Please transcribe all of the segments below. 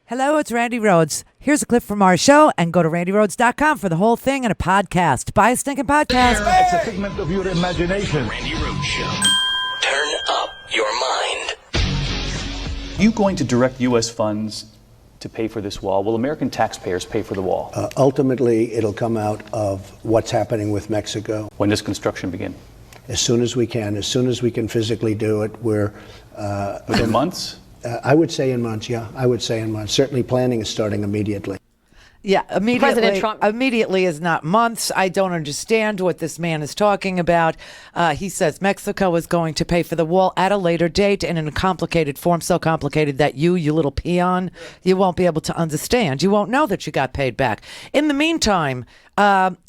Hello, it's Randy Rhodes. Here's a clip from our show, and go to randyrhodes.com for the whole thing and a podcast. Buy a stinking podcast. It's a figment of your imagination. Randy Rhodes Show. Turn up your mind. Are you going to direct U.S. funds to pay for this wall? Will American taxpayers pay for the wall? Ultimately, it'll come out of what's happening with Mexico. When does construction begin? As soon as we can physically do it. Within months? I would say in months, yeah. I would say in months. Certainly planning is starting immediately. Yeah, immediately. President Trump. Immediately is not months. I don't understand what this man is talking about. He says Mexico is going to pay for the wall at a later date and in a complicated form, so complicated that you little peon, you won't be able to understand. You won't know that you got paid back. In the meantime,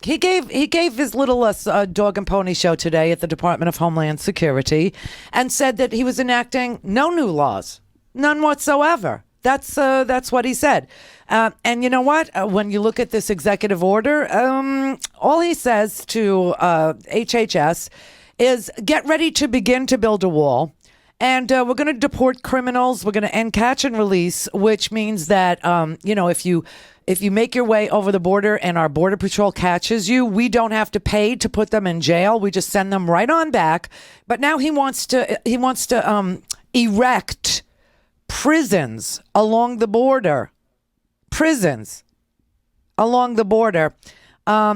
he gave his little dog and pony show today at the Department of Homeland Security and said that he was enacting no new laws, none whatsoever. That's what he said. And you know what? When you look at this executive order, all he says to HHS is get ready to begin to build a wall. And we're going to deport criminals. We're going to end catch and release, which means that, if you make your way over the border and our border patrol catches you, we don't have to pay to put them in jail. We just send them right on back. But now he wants to erect prisons along the border. Prisons along the border.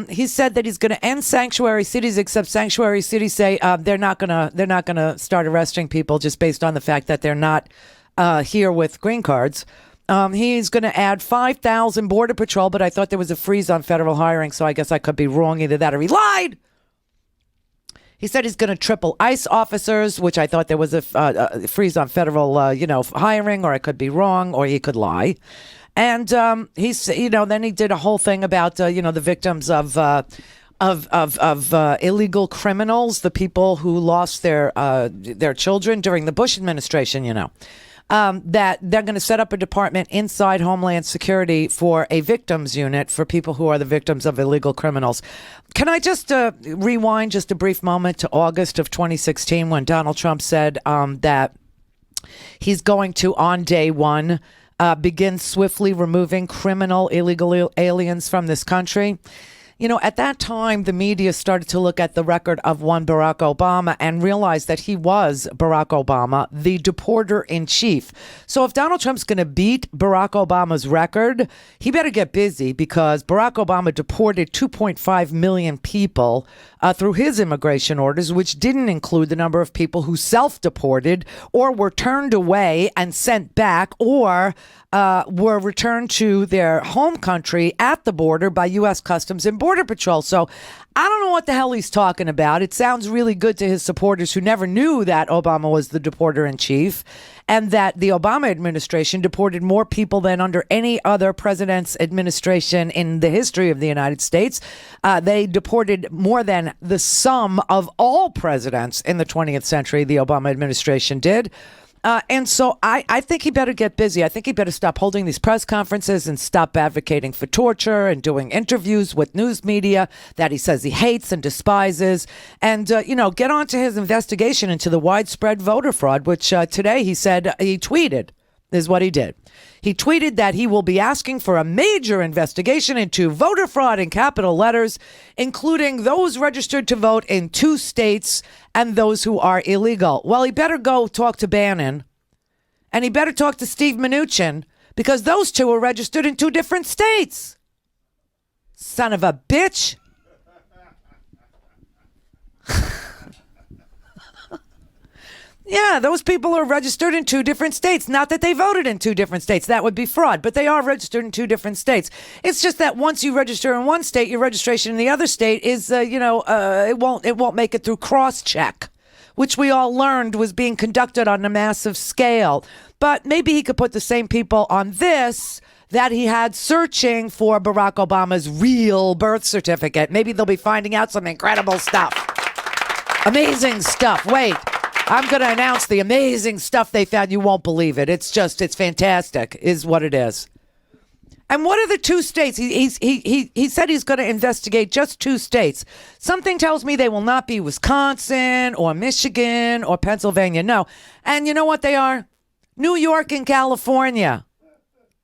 He said that he's going to end sanctuary cities, except sanctuary cities say they're not gonna start arresting people just based on the fact that they're not here with green cards. He's going to add 5,000 border patrol, but I thought there was a freeze on federal hiring, so I guess I could be wrong. Either that or he lied. He said he's going to triple ICE officers, which I thought there was a freeze on federal, hiring, or I could be wrong, or he could lie. And then he did a whole thing about, the victims of illegal criminals, the people who lost their children during the Bush administration, that they're going to set up a department inside Homeland Security for a victims unit for people who are the victims of illegal criminals. Can I just rewind just a brief moment to August of 2016 when Donald Trump said that he's going to, on day one, begin swiftly removing criminal illegal aliens from this country? At that time, the media started to look at the record of one Barack Obama and realized that he was Barack Obama, the deporter in chief. So if Donald Trump's going to beat Barack Obama's record, he better get busy, because Barack Obama deported 2.5 million people through his immigration orders, which didn't include the number of people who self-deported or were turned away and sent back, or were returned to their home country at the border by U.S. Customs and Border Patrol. So I don't know what the hell he's talking about. It sounds really good to his supporters who never knew that Obama was the deporter in chief, and that the Obama administration deported more people than under any other president's administration in the history of the United States. They deported more than the sum of all presidents in the 20th century, the Obama administration did. And so I think he better get busy. I think he better stop holding these press conferences and stop advocating for torture and doing interviews with news media that he says he hates and despises. And, get on to his investigation into the widespread voter fraud, which today he said he tweeted is what he did. He tweeted that he will be asking for a major investigation into voter fraud in capital letters, including those registered to vote in 2 states and those who are illegal. Well, he better go talk to Bannon, and he better talk to Steve Mnuchin, because those two are registered in 2 different states. Son of a bitch. Yeah, those people are registered in 2 different states. Not that they voted in 2 different states. That would be fraud. But they are registered in 2 different states. It's just that once you register in one state, your registration in the other state is, it won't make it through cross-check, which we all learned was being conducted on a massive scale. But maybe he could put the same people on this that he had searching for Barack Obama's real birth certificate. Maybe they'll be finding out some incredible stuff. Amazing stuff. Wait. I'm going to announce the amazing stuff they found. You won't believe it. It's fantastic, is what it is. And what are the 2 states? He said he's going to investigate just 2 states. Something tells me they will not be Wisconsin or Michigan or Pennsylvania. No. And you know what they are? New York and California.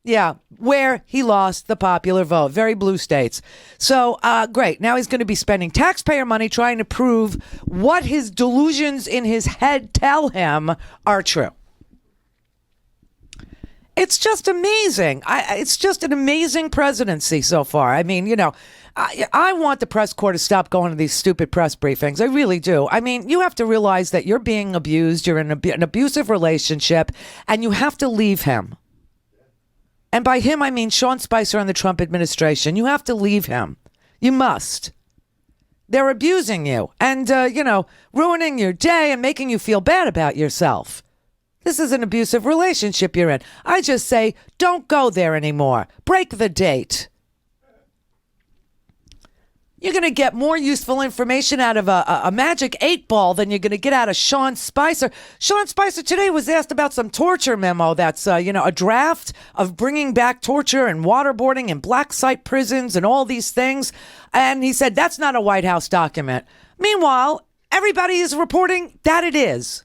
Yeah, where he lost the popular vote. Very blue states. So, great. Now he's going to be spending taxpayer money trying to prove what his delusions in his head tell him are true. It's just amazing. It's just an amazing presidency so far. I mean, I want the press corps to stop going to these stupid press briefings. I really do. I mean, you have to realize that you're being abused. You're in an abusive relationship, and you have to leave him. And by him, I mean Sean Spicer and the Trump administration. You have to leave him. You must. They're abusing you and, ruining your day and making you feel bad about yourself. This is an abusive relationship you're in. I just say, don't go there anymore. Break the date. You're going to get more useful information out of a magic 8-ball than you're going to get out of Sean Spicer. Sean Spicer today was asked about some torture memo that's, a draft of bringing back torture and waterboarding and black site prisons and all these things. And he said, that's not a White House document. Meanwhile, everybody is reporting that it is.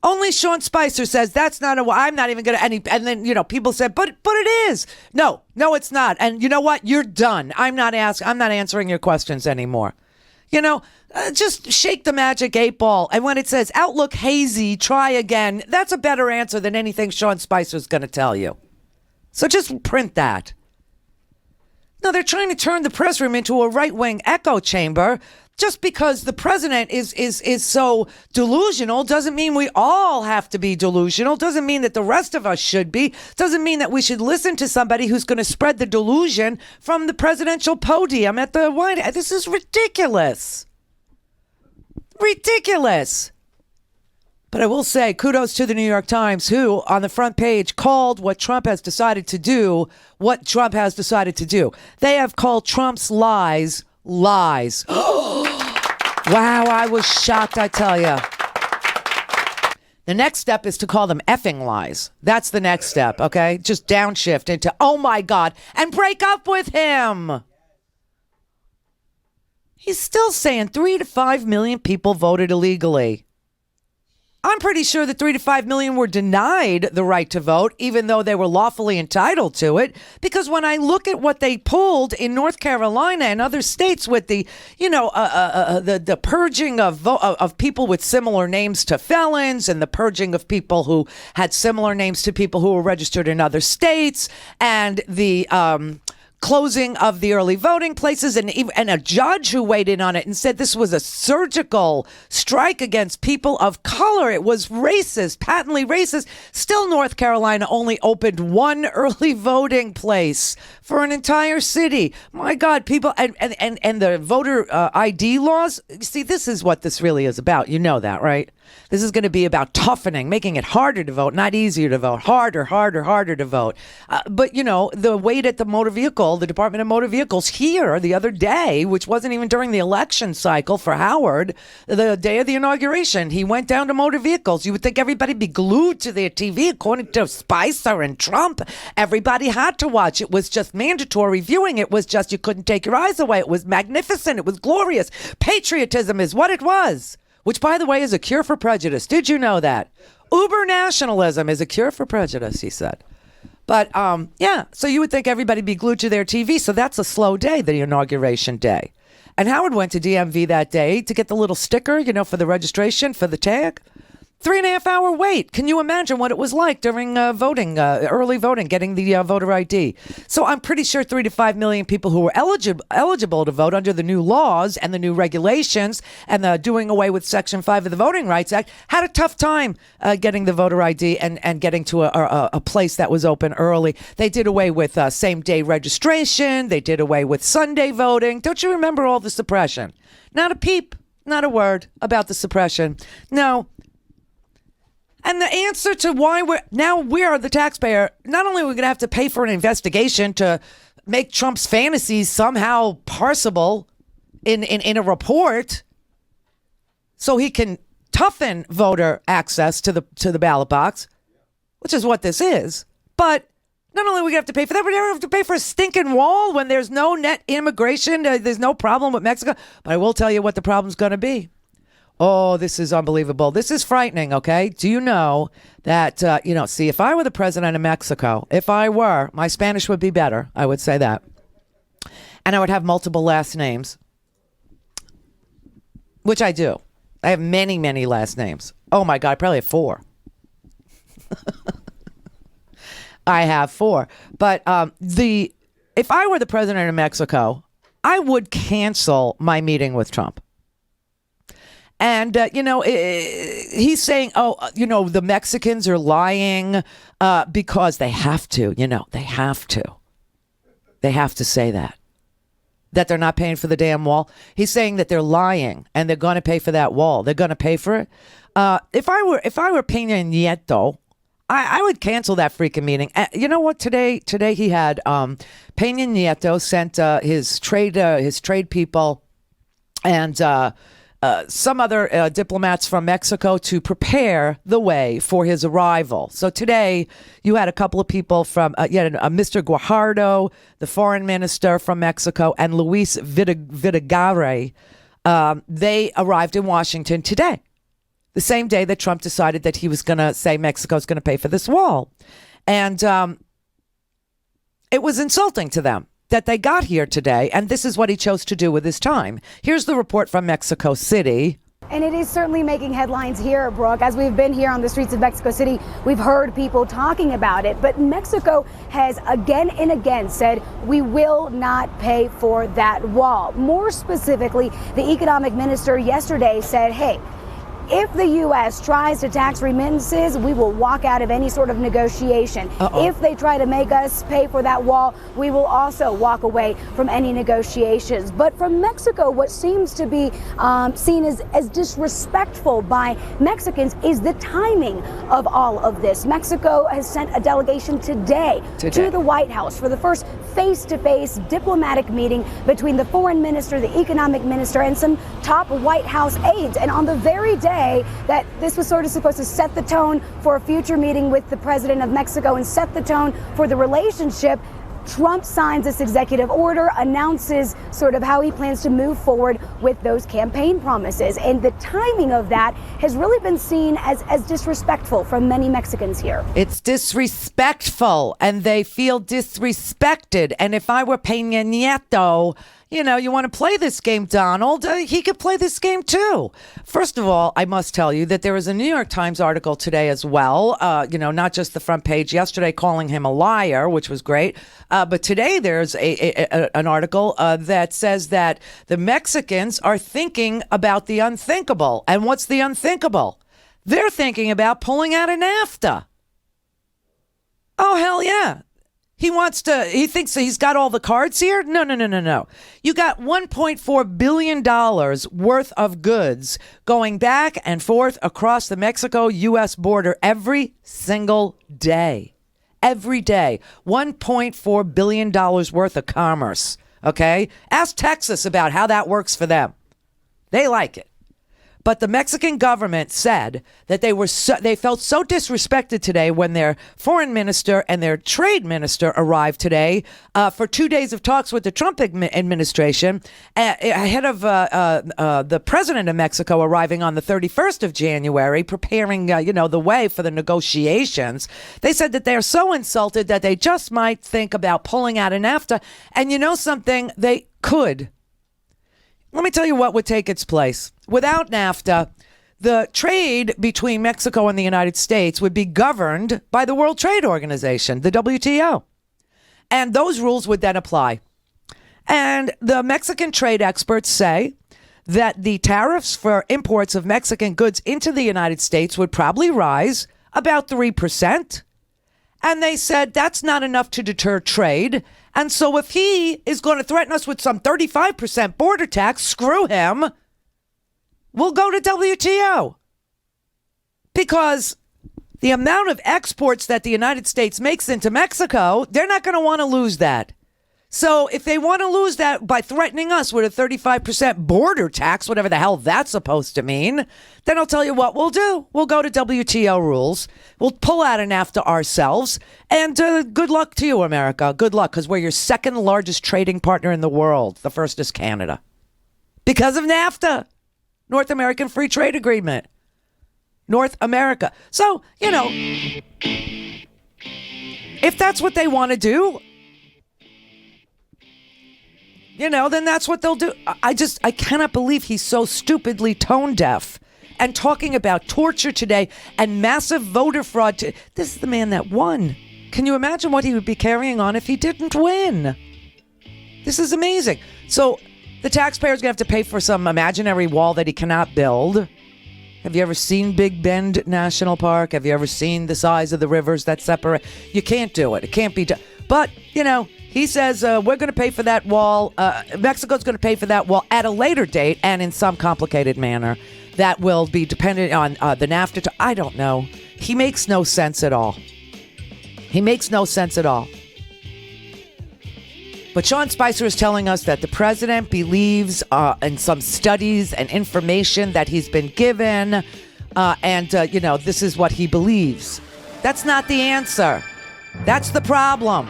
Only Sean Spicer says that's not I'm not even going to, and then, people said, but it is. No, it's not. And you know what? You're done. I'm not answering your questions anymore. Just shake the magic 8-ball. And when it says outlook hazy, try again, that's a better answer than anything Sean Spicer's going to tell you. So just print that. No, they're trying to turn the press room into a right-wing echo chamber. Just because the president is so delusional doesn't mean we all have to be delusional. Doesn't mean that the rest of us should be. Doesn't mean that we should listen to somebody who's going to spread the delusion from the presidential podium at the White House. This is ridiculous. Ridiculous. But I will say kudos to the New York Times, who on the front page called what Trump has decided to do, what Trump has decided to do. They have called Trump's lies. Wow, I was shocked, I tell you. The next step is to call them effing lies. That's the next step, okay? Just downshift into, oh my God, and break up with him. He's still saying 3 to 5 million people voted illegally. I'm pretty sure that 3 to 5 million were denied the right to vote, even though they were lawfully entitled to it. Because when I look at what they pulled in North Carolina and other states with the, the purging of people with similar names to felons and the purging of people who had similar names to people who were registered in other states and the closing of the early voting places, and a judge who weighed in on it and said this was a surgical strike against people of color. It was racist, patently racist. Still, North Carolina only opened one early voting place for an entire city. My God, people, and the voter ID laws. See, this is what this really is about. You know that, right? This is going to be about toughening, making it harder to vote, not easier to vote, harder to vote. But, the wait at the motor vehicle, the Department of Motor Vehicles here the other day, which wasn't even during the election cycle for Howard, the day of the inauguration, he went down to motor vehicles. You would think everybody'd be glued to their TV. According to Spicer and Trump, everybody had to watch. It was just mandatory viewing. It was just, you couldn't take your eyes away. It was magnificent. It was glorious. Patriotism is what it was. Which, by the way, is a cure for prejudice. Did you know that? Uber nationalism is a cure for prejudice, he said. But, so you would think everybody be glued to their TV. So that's a slow day, the inauguration day. And Howard went to DMV that day to get the little sticker, for the registration, for the tag. 3.5 hour wait. Can you imagine what it was like during voting, early voting, getting the voter ID? So I'm pretty sure 3 to 5 million people who were eligible to vote under the new laws and the new regulations and the doing away with Section 5 of the Voting Rights Act had a tough time getting the voter ID and getting to a place that was open early. They did away with same day registration. They did away with Sunday voting. Don't you remember all the suppression? Not a peep, not a word about the suppression. No. And the answer to why we're the taxpayer, not only are we going to have to pay for an investigation to make Trump's fantasies somehow parsable in a report so he can toughen voter access to the ballot box, which is what this is. But not only are we going to have to pay for that, we're going to have to pay for a stinking wall when there's no net immigration. There's no problem with Mexico. But I will tell you what the problem's going to be. Oh, this is unbelievable. This is frightening, okay? Do you know that, see, if I were the president of Mexico, my Spanish would be better. I would say that. And I would have multiple last names, which I do. I have many, many last names. Oh, my God, I probably have 4. I have 4. But if I were the president of Mexico, I would cancel my meeting with Trump. And, he's saying, the Mexicans are lying because they have to, they have to. They have to say that they're not paying for the damn wall. He's saying that they're lying and they're going to pay for that wall. They're going to pay for it. If I were Peña Nieto, I would cancel that freaking meeting. You know what? Today he had Peña Nieto sent his trade people and some other diplomats from Mexico to prepare the way for his arrival. So today you had a couple of people from Mr. Guajardo, the foreign minister from Mexico, and Luis Videgaray. They arrived in Washington today, the same day that Trump decided that he was going to say Mexico's going to pay for this wall. And it was insulting to them that they got here today, and this is what he chose to do with his time. Here's the report from Mexico City. And it is certainly making headlines here, Brooke. As we've been here on the streets of Mexico City, we've heard people talking about it. But Mexico has again and again said, we will not pay for that wall. More specifically, the economic minister yesterday said, hey, if the U.S. tries to tax remittances, we will walk out of any sort of negotiation. If they try to make us pay for that wall, we will also walk away from any negotiations. But from Mexico, what seems to be seen as disrespectful by Mexicans is the timing of all of this. Mexico has sent a delegation today to the White House for the first face-to-face diplomatic meeting between the foreign minister, the economic minister, and some top White House aides. And on the very day that this was sort of supposed to set the tone for a future meeting with the president of Mexico and set the tone for the relationship, Trump signs this executive order, announces sort of how he plans to move forward with those campaign promises. And the timing of that has really been seen as disrespectful from many Mexicans here. It's disrespectful, and they feel disrespected. And if I were Peña Nieto, you want to play this game, Donald, he could play this game too. First of all, I must tell you that there was a New York Times article today as well, not just the front page yesterday calling him a liar, which was great. But today there's an article that says that the Mexicans are thinking about the unthinkable. And what's the unthinkable? They're thinking about pulling out of NAFTA. Oh, hell yeah. He thinks he's got all the cards here? No. You got $1.4 billion worth of goods going back and forth across the Mexico-U.S. border every single day. Every day. $1.4 billion worth of commerce. Okay? Ask Texas about how that works for them. They like it. But the Mexican government said that they felt so disrespected today when their foreign minister and their trade minister arrived today for 2 days of talks with the Trump administration ahead of the president of Mexico arriving on the 31st of January, preparing the way for the negotiations. They said that they are so insulted that they just might think about pulling out of NAFTA. And you know something? They could. Let me tell you what would take its place. Without NAFTA, the trade between Mexico and the United States would be governed by the World Trade Organization, the WTO. And those rules would then apply. And the Mexican trade experts say that the tariffs for imports of Mexican goods into the United States would probably rise about 3%. And they said that's not enough to deter trade. And so if he is going to threaten us with some 35% border tax, screw him. We'll go to WTO. Because the amount of exports that the United States makes into Mexico, they're not going to want to lose that. So if they want to lose that by threatening us with a 35% border tax, whatever the hell that's supposed to mean, then I'll tell you what we'll do. We'll go to WTO rules. We'll pull out of NAFTA ourselves. And good luck to you, America. Good luck, because we're your second largest trading partner in the world. The first is Canada. Because of NAFTA. North American Free Trade Agreement. North America. So, if that's what they want to do, then that's what they'll do. I cannot believe he's so stupidly tone deaf and talking about torture today and massive voter fraud. This is the man that won. Can you imagine what he would be carrying on if he didn't win? This is amazing. So the taxpayer's going to have to pay for some imaginary wall that he cannot build. Have you ever seen Big Bend National Park? Have you ever seen the size of the rivers that separate? You can't do it. It can't be done. But, he says we're going to pay for that wall. Mexico's going to pay for that wall at a later date and in some complicated manner that will be dependent on the NAFTA. I don't know. He makes no sense at all. But Sean Spicer is telling us that the president believes in some studies and information that he's been given. This is what he believes. That's not the answer. That's the problem.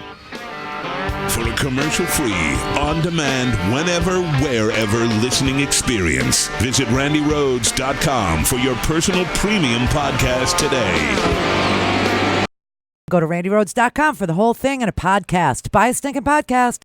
For a commercial-free, on-demand, whenever, wherever listening experience, visit randyrhodes.com for your personal premium podcast today. Go to randyrhodes.com for the whole thing and a podcast. Buy a stinking podcast.